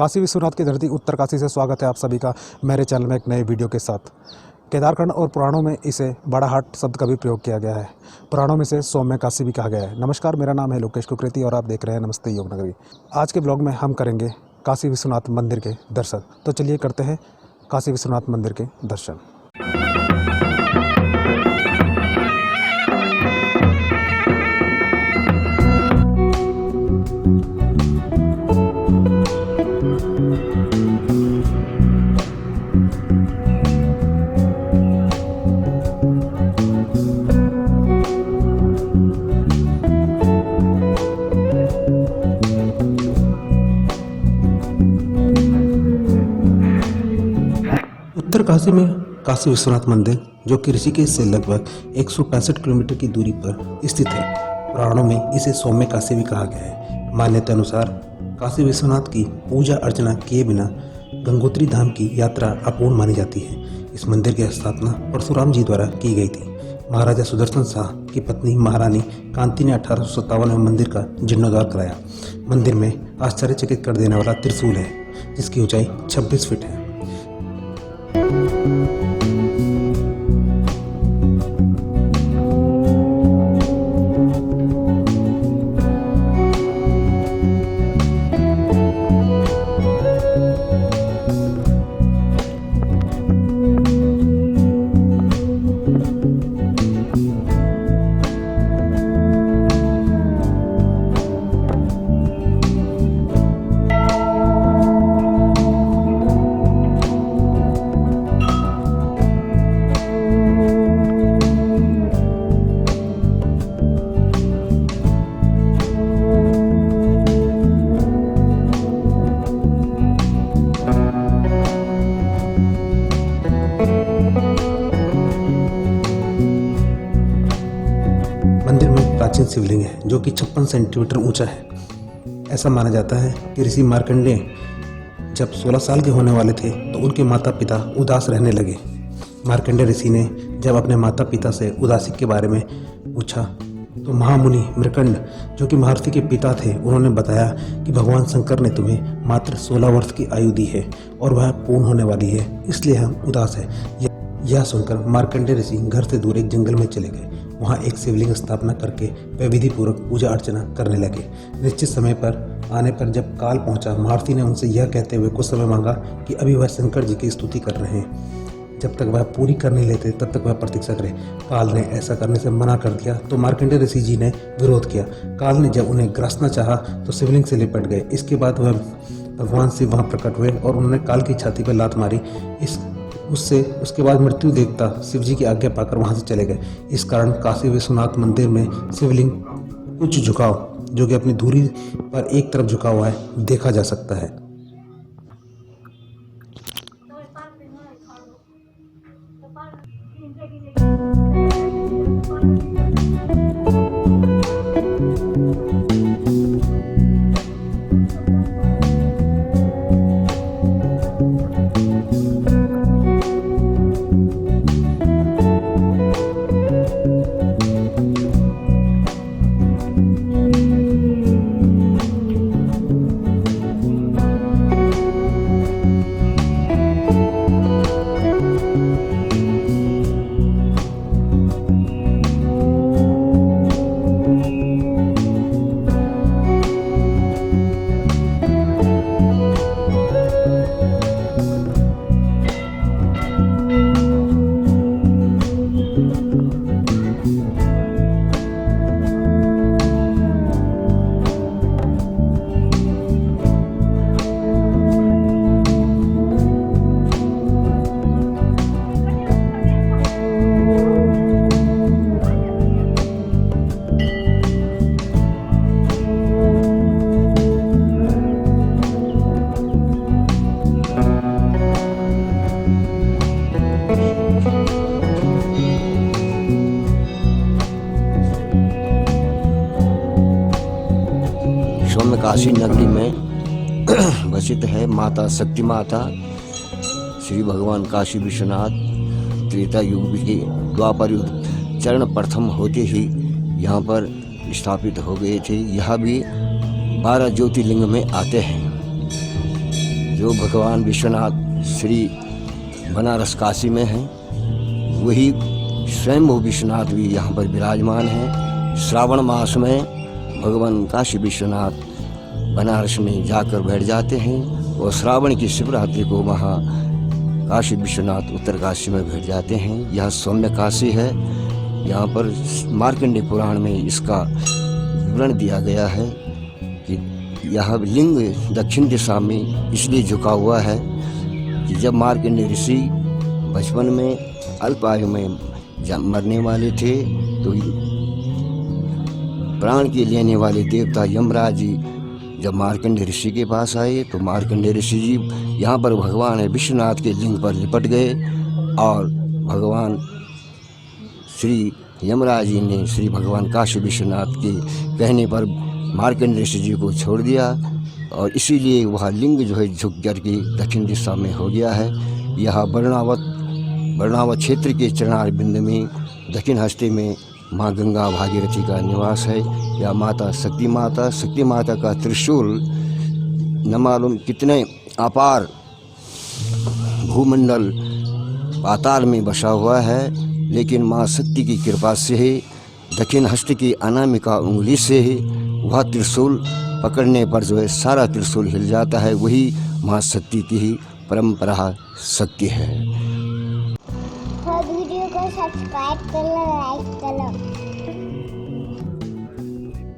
काशी विश्वनाथ की धरती उत्तरकाशी से स्वागत है आप सभी का मेरे चैनल में एक नए वीडियो के साथ। केदारखंड और पुराणों में इसे बड़ा हाट शब्द का भी प्रयोग किया गया है। पुराणों में इसे सौम्य काशी भी कहा गया है। नमस्कार, मेरा नाम है लोकेश कुकरेती और आप देख रहे हैं नमस्ते योग नगरी। आज के ब्लॉग में हम करेंगे काशी विश्वनाथ मंदिर के दर्शन। तो चलिए करते हैं काशी विश्वनाथ मंदिर के दर्शन। उत्तरकाशी में काशी विश्वनाथ मंदिर, जो कि ऋषिकेश से लगभग 165 किलोमीटर की दूरी पर स्थित है। पुराणों में इसे सौम्य काशी भी कहा गया है। मान्यता अनुसार काशी विश्वनाथ की पूजा अर्चना किए बिना गंगोत्री धाम की यात्रा अपूर्ण मानी जाती है। इस मंदिर की स्थापना परशुराम जी द्वारा की गई थी। महाराजा सुदर्शन शाह की पत्नी महारानी कांति ने 1857 में मंदिर का जीर्णोद्धार कराया। मंदिर में आश्चर्यचकित कर देने वाला त्रिशूल है, जिसकी ऊंचाई 26 फीट है। मंदिर में प्राचीन शिवलिंग है, जो कि 56 सेंटीमीटर ऊंचा है। ऐसा माना जाता है कि ऋषि मार्कंडेय जब 16 साल के होने वाले थे तो उनके माता पिता उदास रहने लगे। मार्कंडेय ऋषि ने जब अपने माता पिता से उदासी के बारे में पूछा तो महामुनि मृकंड, जो कि महर्षि के पिता थे, उन्होंने बताया कि भगवान शंकर ने तुम्हें मात्र 16 वर्ष की आयु दी है और वह पूर्ण होने वाली है, इसलिए हम उदास हैं। यह सुनकर मार्कंडेय ऋषि घर से दूर एक जंगल में चले गए। वहाँ एक शिवलिंग स्थापना करके वे विधि पूर्वक पूजा अर्चना करने लगे। निश्चित समय पर आने पर जब काल पहुंचा, महर्षि ने उनसे यह कहते हुए कुछ समय मांगा कि अभी वह शंकर जी की स्तुति कर रहे हैं, जब तक वह पूरी कर नहीं लेते तब तक वह प्रतीक्षा करे। काल ने ऐसा करने से मना कर दिया तो मार्कंडेय ऋषि जी ने विरोध किया। काल ने जब उन्हें ग्रासना चाहा तो शिवलिंग से लिपट गए। इसके बाद वह भगवान शिव वहाँ प्रकट हुए और उन्होंने काल की छाती पर लात मारी। उसके बाद मृत्यु देवता शिव जी की आज्ञा पाकर वहां से चले गए। इस कारण काशी विश्वनाथ मंदिर में शिवलिंग कुछ झुकाव, जो कि अपनी धुरी पर एक तरफ झुका हुआ है, देखा जा सकता है। काशी नगरी में वसित है माता शक्ति माता श्री भगवान काशी विश्वनाथ त्रेता युग के द्वापर युग चरण प्रथम होते ही यहाँ पर स्थापित हो गए थे। यह भी 12 ज्योतिर्लिंग में आते हैं। जो भगवान विश्वनाथ श्री बनारस काशी में हैं, वही स्वयं विश्वनाथ भी यहाँ पर विराजमान हैं। श्रावण मास में भगवान काशी विश्वनाथ बनारस में जाकर बैठ जाते हैं और श्रावण की शिवरात्रि को वहाँ काशी विश्वनाथ उत्तरकाशी में बैठ जाते हैं। यह सौम्य काशी है। यहाँ पर मार्कंडेय पुराण में इसका विवरण दिया गया है कि यह लिंग दक्षिण दिशा में इसलिए झुका हुआ है कि जब मार्कंडेय ऋषि बचपन में अल्प आयु में मरने वाले थे तो प्राण के लेने वाले देवता यमराज जी जब मार्कंडेय ऋषि के पास आए तो मार्कंडेय ऋषि जी यहाँ पर भगवान विश्वनाथ के लिंग पर लिपट गए और भगवान श्री यमराज जी ने श्री भगवान काशी विश्वनाथ के कहने पर मार्कंडेय ऋषि जी को छोड़ दिया और इसीलिए वह लिंग जो है झुक करके दक्षिण दिशा में हो गया है। यह वर्णावत क्षेत्र के चरणार बिंद में दक्षिण हस्ते में माँ गंगा भागीरथी का निवास है। या माता शक्ति माता का त्रिशूल न मालूम कितने अपार भूमंडल पाताल में बसा हुआ है, लेकिन माँ शक्ति की कृपा से ही दक्षिण हस्त की अनामिका उंगली से ही वह त्रिशूल पकड़ने पर जो है सारा त्रिशूल हिल जाता है। वही माँ शक्ति की ही परंपरा शक्ति है। वीडियो को सब्सक्राइब कर लो, लाइक कर लो।